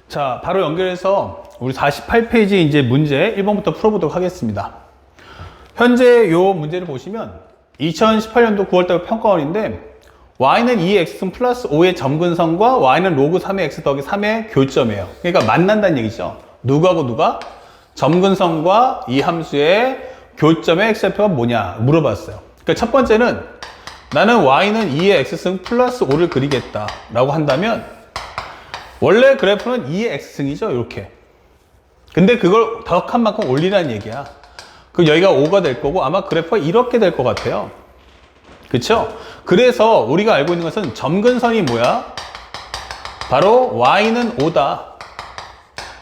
자, 바로 연결해서 우리 48페이지 이제 문제 1번부터 풀어보도록 하겠습니다. 현재 요 문제를 보시면 2018년도 9월달 평가원인데 y는 2x 플러스 5의 점근선과 y는 로그 3의 x 더하기 3의 교점이에요. 그러니까 만난다는 얘기죠. 누구하고 누가? 점근선과 이 함수의 교점의 x좌표가 뭐냐 물어봤어요. 그러니까 첫 번째는 나는 y는 2의 x승 플러스 5를 그리겠다 라고 한다면 원래 그래프는 2의 x승이죠. 이렇게. 근데 그걸 더한 만큼 올리라는 얘기야. 그럼 여기가 5가 될 거고 아마 그래프가 이렇게 될 것 같아요. 그쵸? 그래서 우리가 알고 있는 것은 점근선이 뭐야? 바로 y는 5다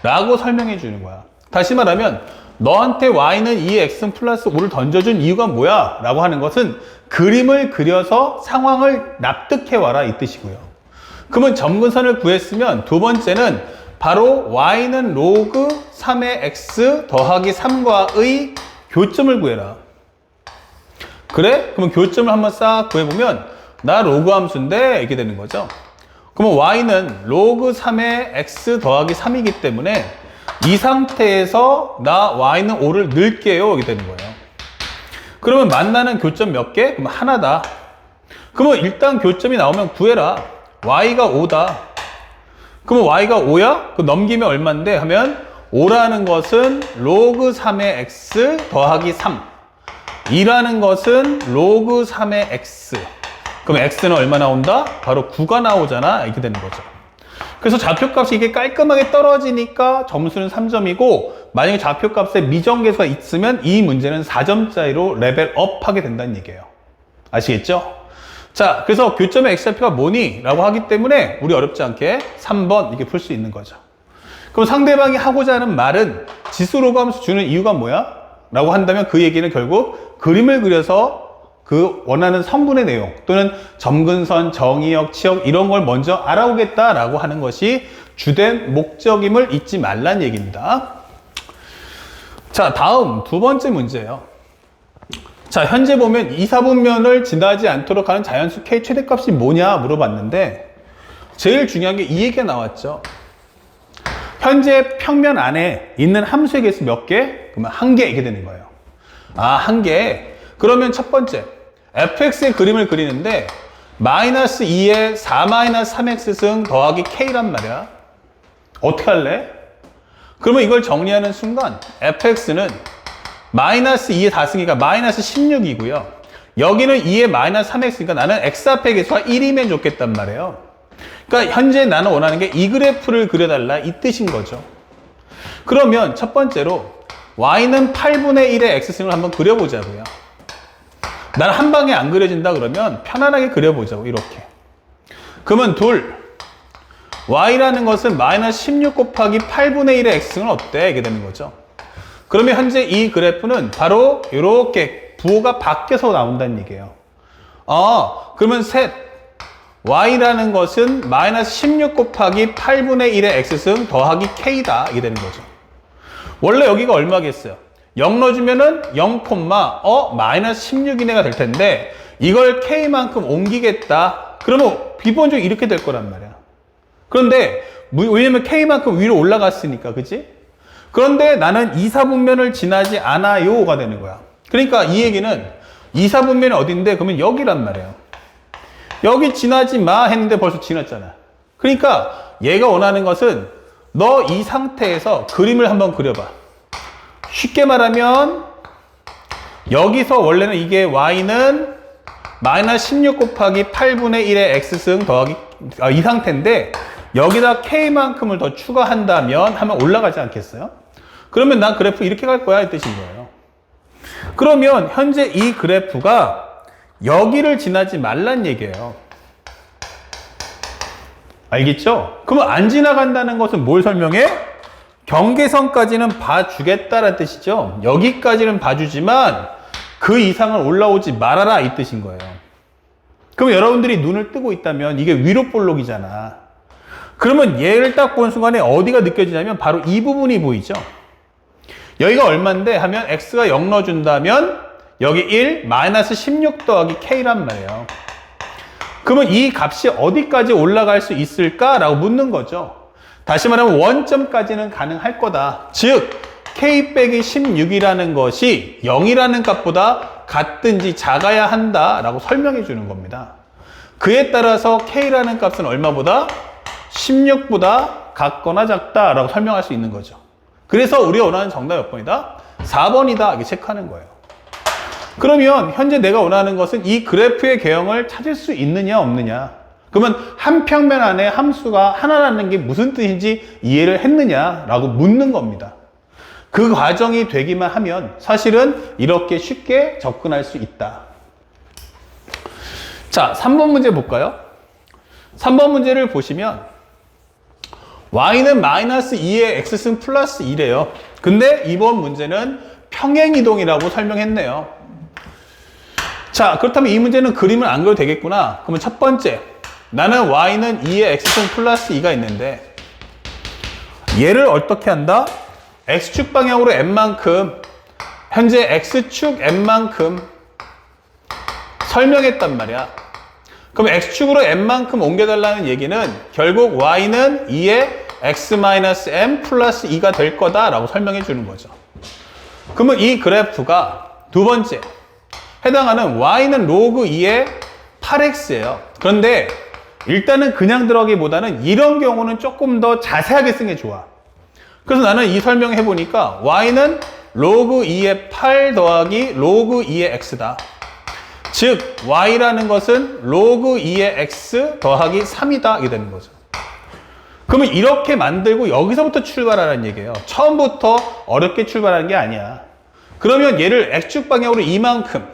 라고 설명해 주는 거야. 다시 말하면 너한테 y는 2의 x승 플러스 5를 던져준 이유가 뭐야? 라고 하는 것은 그림을 그려서 상황을 납득해 와라 이 뜻이고요. 그러면 점근선을 구했으면 두 번째는 바로 y는 로그 3의 x 더하기 3과의 교점을 구해라. 그래? 그러면 교점을 한번 싹 구해보면 나 로그 함수인데 이렇게 되는 거죠. 그러면 y는 로그 3의 x 더하기 3이기 때문에 이 상태에서 나 y는 5를 넣을게요 이렇게 되는 거예요. 그러면 만나는 교점 몇 개? 그럼 하나다. 그러면 일단 교점이 나오면 구해라. y가 5다. 그러면 y가 5야? 그 넘기면 얼만데? 하면 5라는 것은 로그 3의 x 더하기 3. 2라는 것은 로그 3의 x. 그럼 x는 얼마 나온다? 바로 9가 나오잖아. 이렇게 되는 거죠. 그래서 좌표값이 이게 깔끔하게 떨어지니까 점수는 3점이고 만약에 좌표값에 미정계수가 있으면 이 문제는 4점짜리로 레벨업 하게 된다는 얘기예요. 아시겠죠? 자, 그래서 교점의 x좌표가 뭐니? 라고 하기 때문에 우리 어렵지 않게 3번 이렇게 풀 수 있는 거죠. 그럼 상대방이 하고자 하는 말은 지수로그 함수 주는 이유가 뭐야? 라고 한다면 그 얘기는 결국 그림을 그려서 그 원하는 성분의 내용 또는 점근선, 정의역, 치역 이런 걸 먼저 알아오겠다라고 하는 것이 주된 목적임을 잊지 말란 얘기입니다. 자, 다음 두 번째 문제예요. 자, 현재 보면 2, 4분면을 지나지 않도록 하는 자연수 K 최대값이 뭐냐 물어봤는데 제일 중요한 게 이 얘기가 나왔죠. 현재 평면 안에 있는 함수의 개수 몇 개? 그러면 한 개 이렇게 되는 거예요. 아, 한 개. 그러면 첫 번째 fx의 그림을 그리는데 마이너스 2에 4-3x승 더하기 k란 말이야. 어떻게 할래? 그러면 이걸 정리하는 순간 fx는 마이너스 2의 4승이니까 마이너스 16이고요. 여기는 2의 마이너스 3x니까 나는 x 앞의 개수가 1이면 좋겠단 말이에요. 그러니까 현재 나는 원하는 게 이 그래프를 그려달라 이 뜻인 거죠. 그러면 첫 번째로 y는 8분의 1의 x승을 한번 그려보자고요. 나는 한 방에 안 그려진다 그러면 편안하게 그려보자고 이렇게. 그러면 둘 y라는 것은 마이너스 16 곱하기 8분의 1의 x승은 어때? 이게 되는 거죠. 그러면 현재 이 그래프는 바로 이렇게 부호가 바뀌어서 나온다는 얘기예요. 그러면 셋 y라는 것은 마이너스 16 곱하기 8분의 1의 x승 더하기 k다 이게 되는 거죠. 원래 여기가 얼마겠어요? 0 넣어주면은 0, 마이너스 16이네가 될 텐데 이걸 k만큼 옮기겠다. 그러면 기본적으로 이렇게 될 거란 말이야. 그런데 왜냐면 k만큼 위로 올라갔으니까, 그치? 그런데 나는 2, 4분면을 지나지 않아요가 되는 거야. 그러니까 이 얘기는 2, 4분면이 어딘데? 그러면 여기란 말이에요. 여기 지나지 마 했는데 벌써 지났잖아. 그러니까 얘가 원하는 것은 너 이 상태에서 그림을 한번 그려봐. 쉽게 말하면 여기서 원래는 이게 y는 마이너스 16 곱하기 8분의 1의 x승 더하기 이 상태인데 여기다 k만큼을 더 추가한다면 하면 올라가지 않겠어요? 그러면 난 그래프 이렇게 갈 거야 이 뜻인 거예요. 그러면 현재 이 그래프가 여기를 지나지 말란 얘기예요. 알겠죠? 그러면 안 지나간다는 것은 뭘 설명해? 경계선까지는 봐주겠다라는 뜻이죠. 여기까지는 봐주지만 그 이상은 올라오지 말아라 이 뜻인 거예요. 그럼 여러분들이 눈을 뜨고 있다면 이게 위로 볼록이잖아. 그러면 얘를 딱 본 순간에 어디가 느껴지냐면 바로 이 부분이 보이죠. 여기가 얼만데 하면 x가 0 넣어준다면 여기 1 마이너스 16 더하기 k란 말이에요. 그러면 이 값이 어디까지 올라갈 수 있을까라고 묻는 거죠. 다시 말하면 원점까지는 가능할 거다. 즉 k 빼기 16이라는 것이 0이라는 값보다 같든지 작아야 한다라고 설명해 주는 겁니다. 그에 따라서 k라는 값은 얼마보다? 16보다 같거나 작다라고 설명할 수 있는 거죠. 그래서 우리가 원하는 정답 몇 번이다? 4번이다 이렇게 체크하는 거예요. 그러면 현재 내가 원하는 것은 이 그래프의 개형을 찾을 수 있느냐 없느냐. 그러면 한 평면 안에 함수가 하나라는 게 무슨 뜻인지 이해를 했느냐라고 묻는 겁니다. 그 과정이 되기만 하면 사실은 이렇게 쉽게 접근할 수 있다. 자, 3번 문제 볼까요? 3번 문제를 보시면 y는 마이너스 2에 x승 플러스 2래요. 근데 이번 문제는 평행이동이라고 설명했네요. 자, 그렇다면 이 문제는 그림을 안 그려도 되겠구나. 그러면 첫 번째, 나는 y는 2에 x승 플러스 2가 있는데 얘를 어떻게 한다? x축 방향으로 n만큼, 현재 x축 n만큼 설명했단 말이야. 그럼 x축으로 n만큼 옮겨달라는 얘기는 결국 y는 2에 x-m 플러스 2가 될 거다라고 설명해 주는 거죠. 그러면 이 그래프가 두 번째 해당하는 y는 로그 2의 8x예요. 그런데 일단은 그냥 들어가기보다는 이런 경우는 조금 더 자세하게 쓴 게 좋아. 그래서 나는 이 설명해 보니까 y는 로그 2의 8 더하기 로그 2의 x다. 즉 y라는 것은 로그 2의 x 더하기 3이다 이게 되는 거죠. 그러면 이렇게 만들고 여기서부터 출발하라는 얘기예요. 처음부터 어렵게 출발하는 게 아니야. 그러면 얘를 x축 방향으로 이만큼,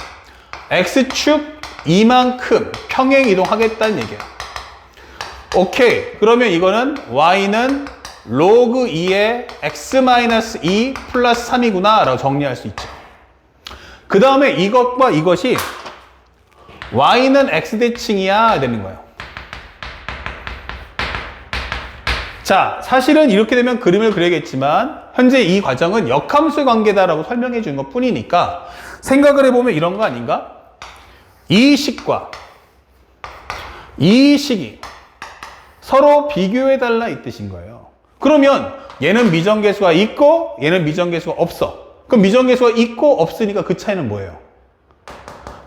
x축 이만큼 평행 이동하겠다는 얘기예요. 오케이. 그러면 이거는 y는 로그 2의 x-2 플러스 3이구나 라고 정리할 수 있죠. 그 다음에 이것과 이것이 y는 x대칭이야 되는 거예요. 자, 사실은 이렇게 되면 그림을 그려야겠지만 현재 이 과정은 역함수 관계다라고 설명해 주는 것 뿐이니까 생각을 해보면 이런 거 아닌가? 이 식과 이 식이 서로 비교해달라 이 뜻인 거예요. 그러면 얘는 미정계수가 있고 얘는 미정계수가 없어. 그럼 미정계수가 있고 없으니까 그 차이는 뭐예요?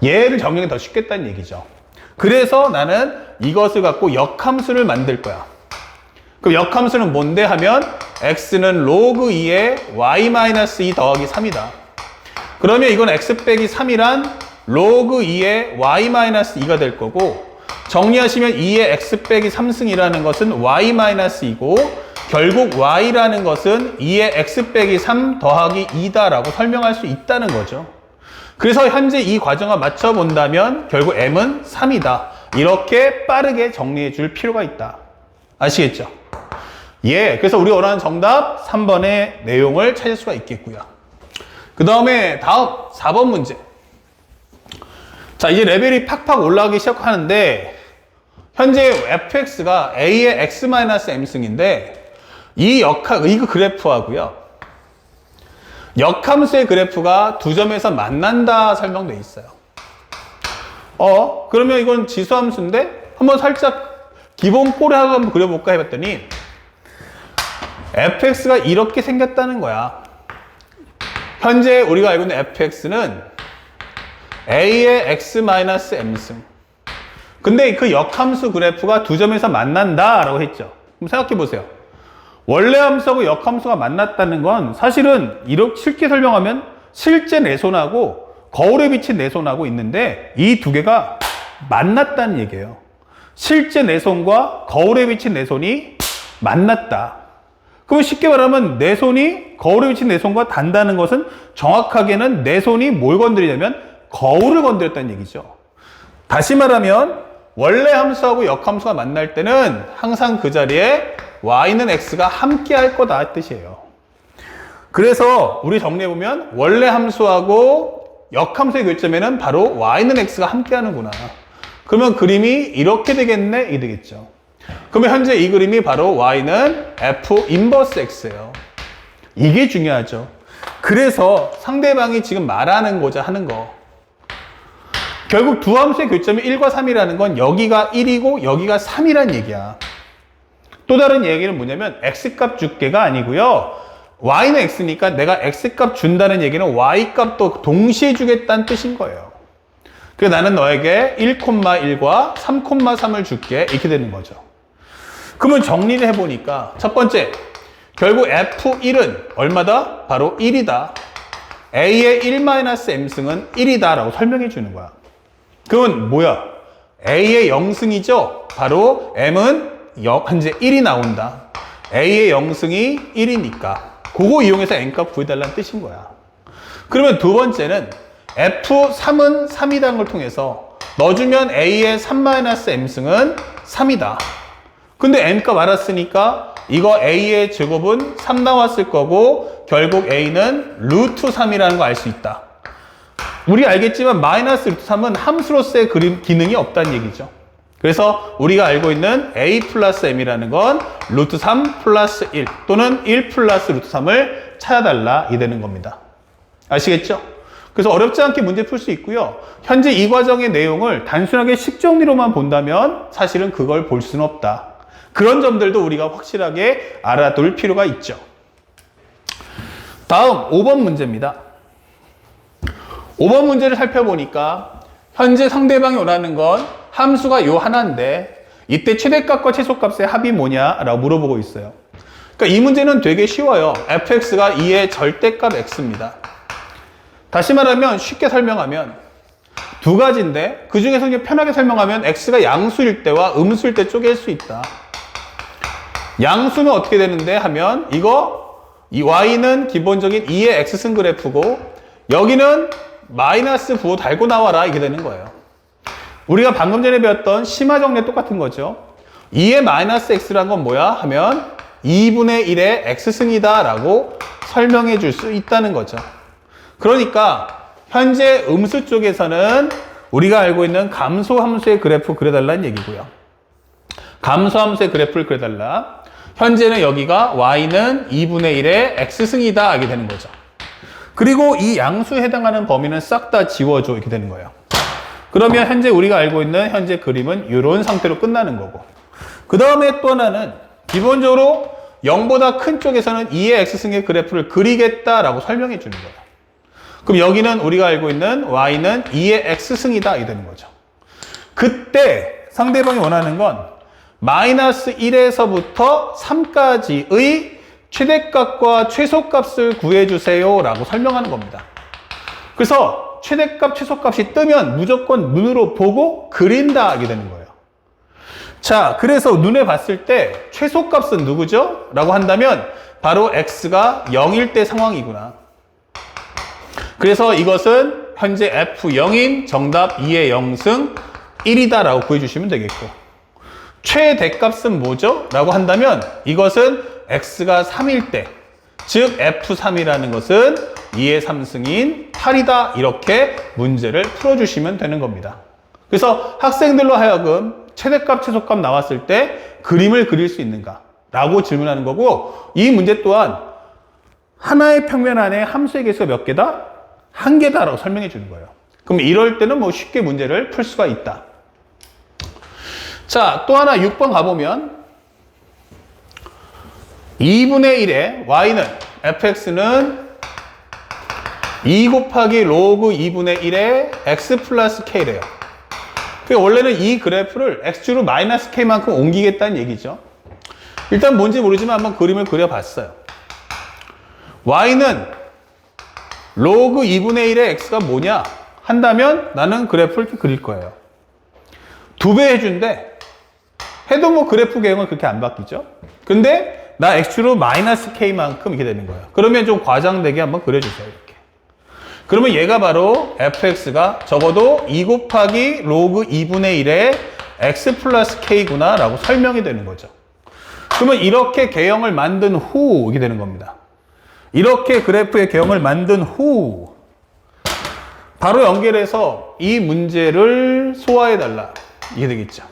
얘를 정리하기 더 쉽겠다는 얘기죠. 그래서 나는 이것을 갖고 역함수를 만들 거야. 그럼 역함수는 뭔데 하면 x는 로그 2의 y-2 더하기 3이다. 그러면 이건 x 빼기 3이란 로그 2의 y-2가 될 거고 정리하시면 2의 x 빼기 3승이라는 것은 y-2이고 결국 y라는 것은 2의 x 빼기 3 더하기 2다라고 설명할 수 있다는 거죠. 그래서 현재 이 과정을 맞춰본다면 결국 m은 3이다. 이렇게 빠르게 정리해 줄 필요가 있다. 아시겠죠? 예, 그래서 우리 원하는 정답 3번의 내용을 찾을 수가 있겠고요. 그 다음에 다음 4번 문제. 자, 이제 레벨이 팍팍 올라가기 시작하는데 현재 fx가 a의 x-m승인데 이 그래프하고요. 역함수의 그래프가 두 점에서 만난다 설명되어 있어요. 그러면 이건 지수함수인데 한번 살짝 기본 뽀레하고 한번 그려볼까 해봤더니 fx가 이렇게 생겼다는 거야. 현재 우리가 알고 있는 fx는 a의 x-m승. 근데 그 역함수 그래프가 두 점에서 만난다라고 했죠. 그럼 생각해 보세요. 원래 함수하고 역함수가 만났다는 건 사실은 이렇게 쉽게 설명하면 실제 내손하고 거울에 비친 내손하고 있는데 이 두 개가 만났다는 얘기예요. 실제 내손과 거울에 비친 내손이 만났다. 그럼 쉽게 말하면 내손이 거울에 비친 내손과 닿는다는 것은 정확하게는 내손이 뭘 건드리냐면 거울을 건드렸다는 얘기죠. 다시 말하면 원래 함수하고 역함수가 만날 때는 항상 그 자리에 y는 x가 함께 할 거다 뜻이에요. 그래서 우리 정리해보면 원래 함수하고 역함수의 교점에는 바로 y는 x가 함께 하는구나. 그러면 그림이 이렇게 되겠네? 이게 되겠죠. 그러면 현재 이 그림이 바로 y는 f 인버스 x예요. 이게 중요하죠. 그래서 상대방이 지금 말하는고자 하는 거. 결국 두 함수의 교점이 1과 3이라는 건 여기가 1이고 여기가 3이란 얘기야. 또 다른 얘기는 뭐냐면 x값 줄게가 아니고요. y는 x니까 내가 x값 준다는 얘기는 y값도 동시에 주겠다는 뜻인 거예요. 그래서 나는 너에게 1,1과 3,3을 줄게. 이렇게 되는 거죠. 그러면 정리를 해보니까 첫 번째, 결국 F1은 얼마다? 바로 1이다. A의 1-m승은 1이다 라고 설명해 주는 거야. 그건 뭐야? A의 0승이죠? 바로 M은 현재 1이 나온다. A의 0승이 1이니까 그거 이용해서 N값 구해달라는 뜻인 거야. 그러면 두 번째는 F3은 3이라는 걸 통해서 넣어주면 A의 3-m승은 3이다. 근데 N값 알았으니까 이거 A의 제곱은 3 나왔을 거고 결국 A는 루트 3이라는 거 알 수 있다. 우리 알겠지만 마이너스 루트 3은 함수로서의 기능이 없다는 얘기죠. 그래서 우리가 알고 있는 A 플러스 M이라는 건 루트 3 플러스 1 또는 1 플러스 루트 3을 찾아달라 이 되는 겁니다. 아시겠죠? 그래서 어렵지 않게 문제 풀 수 있고요. 현재 이 과정의 내용을 단순하게 식정리로만 본다면 사실은 그걸 볼 수는 없다. 그런 점들도 우리가 확실하게 알아둘 필요가 있죠. 다음 5번 문제입니다. 5번 문제를 살펴보니까 현재 상대방이 원하는 건 함수가 요 하나인데 이때 최대값과 최소값의 합이 뭐냐라고 물어보고 있어요. 그러니까 이 문제는 되게 쉬워요. fx가 2의 절대값 x입니다. 다시 말하면 쉽게 설명하면 두 가지인데 그 중에서 그냥 편하게 설명하면 x가 양수일 때와 음수일 때 쪼갤 수 있다. 양수는 어떻게 되는데 하면 이 y는 기본적인 2의 x승 그래프고 여기는 마이너스 부호 달고 나와라 이게 되는 거예요. 우리가 방금 전에 배웠던 심화 정리 똑같은 거죠. 2의 마이너스 x란 건 뭐야 하면 2분의 1의 x승이다 라고 설명해 줄 수 있다는 거죠. 그러니까 현재 음수 쪽에서는 우리가 알고 있는 감소함수의 그래프 그려달라는 얘기고요. 감소함수의 그래프를 그려달라. 현재는 여기가 y는 2분의 1의 x승이다 하게 되는 거죠. 그리고 이 양수에 해당하는 범위는 싹 다 지워줘 이렇게 되는 거예요. 그러면 현재 우리가 알고 있는 현재 그림은 이런 상태로 끝나는 거고 그 다음에 또 하나는 기본적으로 0보다 큰 쪽에서는 2의 x승의 그래프를 그리겠다라고 설명해 주는 거예요. 그럼 여기는 우리가 알고 있는 y는 2의 x승이다 이렇게 되는 거죠. 그때 상대방이 원하는 건 마이너스 1에서부터 3까지의 최대값과 최소값을 구해주세요 라고 설명하는 겁니다. 그래서 최대값, 최소값이 뜨면 무조건 눈으로 보고 그린다 하게 되는 거예요. 자, 그래서 눈에 봤을 때 최소값은 누구죠? 라고 한다면 바로 x가 0일 때 상황이구나. 그래서 이것은 현재 F0인 정답 2의 0승 1이다 라고 구해주시면 되겠고 최대값은 뭐죠? 라고 한다면 이것은 x가 3일 때, 즉 F3이라는 것은 2의 3승인 8이다 이렇게 문제를 풀어주시면 되는 겁니다. 그래서 학생들로 하여금 최대값, 최소값 나왔을 때 그림을 그릴 수 있는가? 라고 질문하는 거고 이 문제 또한 하나의 평면 안에 함수의 개수가 몇 개다? 1개다 라고 설명해 주는 거예요. 그럼 이럴 때는 뭐 쉽게 문제를 풀 수가 있다. 자, 또 하나 6번 가보면 2분의 1에 y는 fx는 2 곱하기 로그 2분의 1에 x 플러스 k래요. 그러니까 원래는 이 그래프를 x축으로 마이너스 k만큼 옮기겠다는 얘기죠. 일단 뭔지 모르지만 한번 그림을 그려봤어요. y는 로그 2분의 1의 x가 뭐냐 한다면 나는 그래프를 이렇게 그릴 거예요. 2배 해준대. 해도 뭐 그래프 개형은 그렇게 안 바뀌죠. 근데 나 x축으로 마이너스 k만큼 이렇게 되는 거예요. 그러면 좀 과장되게 한번 그려주세요. 이렇게. 그러면 얘가 바로 fx가 적어도 2 곱하기 로그 2분의 1의 x 플러스 k구나 라고 설명이 되는 거죠. 그러면 이렇게 개형을 만든 후 이렇게 되는 겁니다. 이렇게 그래프의 개형을 만든 후 바로 연결해서 이 문제를 소화해달라. 이게 되겠죠.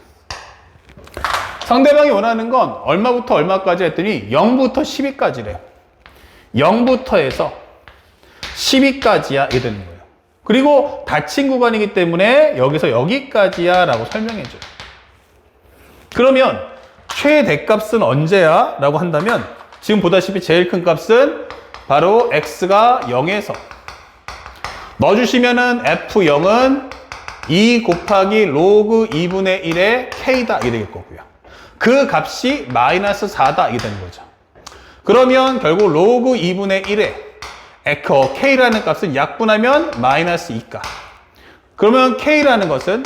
상대방이 원하는 건 얼마부터 얼마까지 했더니 0부터 12까지래요. 0부터 해서 12까지야 이게 되는 거예요. 그리고 닫힌 구간이기 때문에 여기서 여기까지야 라고 설명해줘요. 그러면 최대값은 언제야? 라고 한다면 지금 보다시피 제일 큰 값은 바로 x가 0에서 넣어주시면은 f0은 2 곱하기 로그 2분의 1의 k다 이렇게 될 거고요. 그 값이 마이너스 4다 이게 되는 거죠. 그러면 결국 로그 2분의 1의 에커 k라는 값은 약분하면 마이너스 2가. 그러면 k라는 것은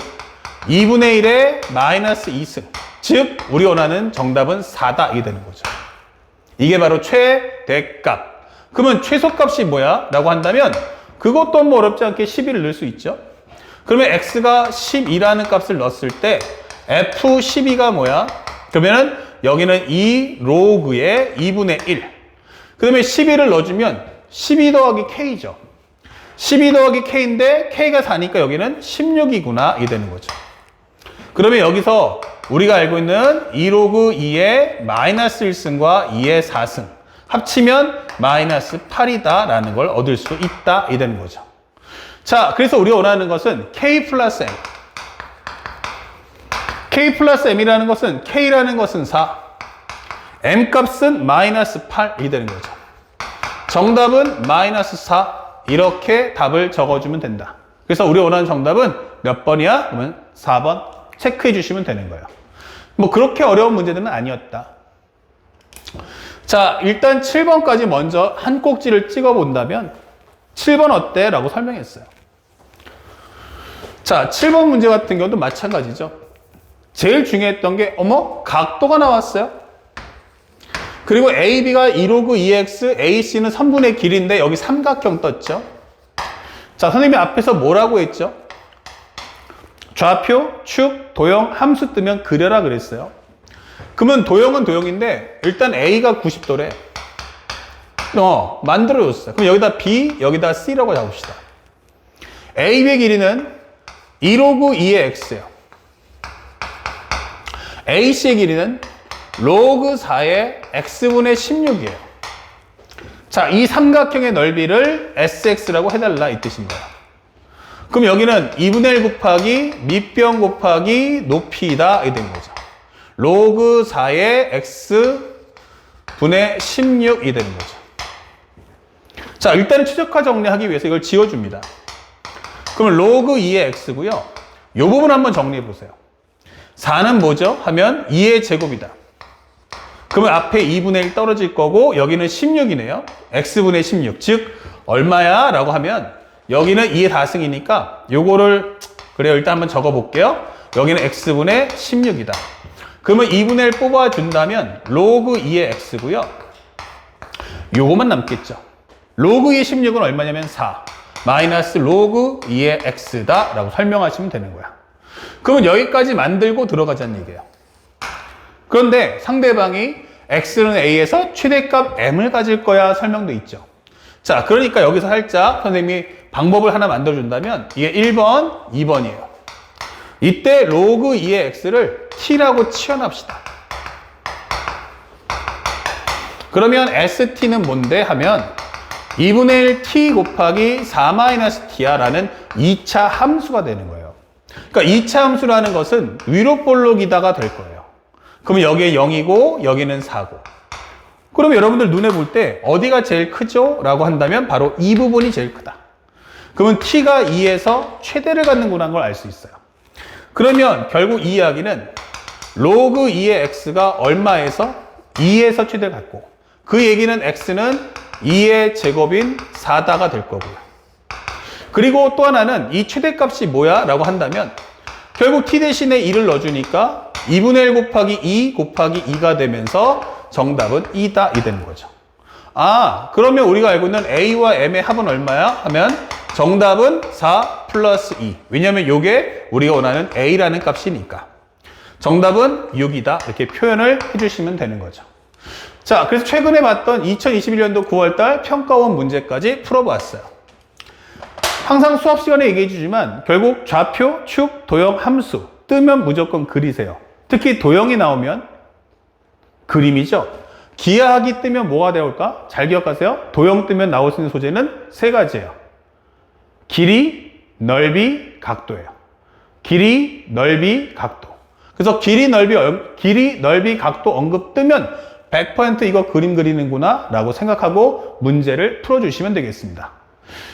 2분의 1의 마이너스 2승. 즉 우리 원하는 정답은 4다 이게 되는 거죠. 이게 바로 최대값. 그러면 최소값이 뭐야? 라고 한다면 그것도 뭐 어렵지 않게 12를 넣을 수 있죠. 그러면 x가 12라는 값을 넣었을 때 f12가 뭐야? 그러면은 여기는 2 로그의 2분의 1. 그 다음에 12를 넣어주면 12 더하기 k죠. 12 더하기 k인데 k가 4니까 여기는 16이구나 이 되는 거죠. 그러면 여기서 우리가 알고 있는 2 로그 2의 마이너스 1승과 2의 4승 합치면 마이너스 8이다 라는 걸 얻을 수 있다 이 되는 거죠. 자, 그래서 우리가 원하는 것은 k 플러스 m. k 플러스 m이라는 것은 k라는 것은 4, m 값은 마이너스 8이 되는 거죠. 정답은 마이너스 4. 이렇게 답을 적어주면 된다. 그래서 우리가 원하는 정답은 몇 번이야? 그러면 4번 체크해 주시면 되는 거예요. 뭐 그렇게 어려운 문제들은 아니었다. 자, 일단 7번까지 먼저 한 꼭지를 찍어 본다면 7번 어때? 라고 설명했어요. 자, 7번 문제 같은 경우도 마찬가지죠. 제일 중요했던 게 각도가 나왔어요. 그리고 AB가 2로그 2x, AC는 선분의 길이인데 여기 삼각형 떴죠. 자, 선생님이 앞에서 뭐라고 했죠? 좌표, 축, 도형, 함수 뜨면 그려라 그랬어요. 그러면 도형은 도형인데 일단 A가 90도래. 만들어줬어요. 그럼 여기다 B, 여기다 C라고 잡읍시다. AB의 길이는 2로그 2의 X예요. AC의 길이는 로그 4의 X분의 16이에요. 자, 이 삼각형의 넓이를 SX라고 해달라 이 뜻입니다. 그럼 여기는 2분의 1 곱하기 밑변 곱하기 높이다 이렇게 된 거죠. 로그 4의 X분의 16이 되는 거죠. 자, 일단은 최적화 정리하기 위해서 이걸 지워줍니다. 그러면 로그 2의 X고요. 이 부분 한번 정리해 보세요. 4는 뭐죠? 하면 2의 제곱이다. 그러면 앞에 2분의 1 떨어질 거고 여기는 16이네요. X분의 16. 즉 얼마야? 라고 하면 여기는 2의 다승이니까 요거를 그래요. 일단 한번 적어 볼게요. 여기는 X분의 16이다. 그러면 2분의 1 뽑아준다면 로그 2의 X고요. 요거만 남겠죠. 로그 2의 16은 얼마냐면 4. 마이너스 로그 2의 X다 라고 설명하시면 되는 거야. 그러면 여기까지 만들고 들어가자는 얘기예요. 그런데 상대방이 X는 A에서 최대값 M을 가질 거야 설명도 있죠. 자, 그러니까 여기서 살짝 선생님이 방법을 하나 만들어준다면 이게 1번, 2번이에요. 이때 로그 2의 X를 T라고 치환합시다. 그러면 ST는 뭔데 하면 2분의 1 T 곱하기 4-T야 라는 2차 함수가 되는 거예요. 그러니까 2차 함수라는 것은 위로 볼록이다가 될 거예요. 그러면 여기에 0이고 여기는 4고. 그러면 여러분들 눈에 볼 때 어디가 제일 크죠? 라고 한다면 바로 이 부분이 제일 크다. 그러면 T가 2에서 최대를 갖는구나 걸 알 수 있어요. 그러면 결국 이 이야기는 로그 2의 X가 얼마에서 2에서 최대를 갖고 그 얘기는 X는 2의 제곱인 4다가 될 거고요. 그리고 또 하나는 이 최대값이 뭐야? 라고 한다면 결국 T 대신에 2를 넣어주니까 2분의 1 곱하기 2 곱하기 2가 되면서 정답은 2다 이 되는 거죠. 아, 그러면 우리가 알고 있는 A와 M의 합은 얼마야? 하면 정답은 4 플러스 2. 왜냐면 이게 우리가 원하는 A라는 값이니까. 정답은 6이다. 이렇게 표현을 해주시면 되는 거죠. 자, 그래서 최근에 봤던 2021년도 9월달 평가원 문제까지 풀어보았어요. 항상 수업 시간에 얘기해 주지만 결국 좌표, 축, 도형, 함수 뜨면 무조건 그리세요. 특히 도형이 나오면 그림이죠. 기하학이 뜨면 뭐가 나올까? 잘 기억하세요. 도형 뜨면 나올 수 있는 소재는 세 가지예요. 길이, 넓이, 각도예요. 길이, 넓이, 각도. 그래서 길이, 넓이, 각도 언급 뜨면 100% 이거 그림 그리는구나 라고 생각하고 문제를 풀어주시면 되겠습니다.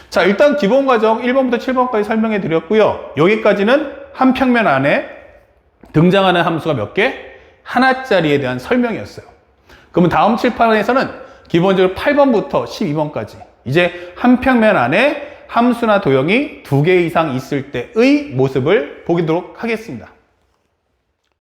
자, 일단 기본 과정 1번부터 7번까지 설명해 드렸고요. 여기까지는 한 평면 안에 등장하는 함수가 몇 개? 하나짜리에 대한 설명이었어요. 그러면 다음 칠판에서는 기본적으로 8번부터 12번까지 이제 한 평면 안에 함수나 도형이 2개 이상 있을 때의 모습을 보도록 하겠습니다.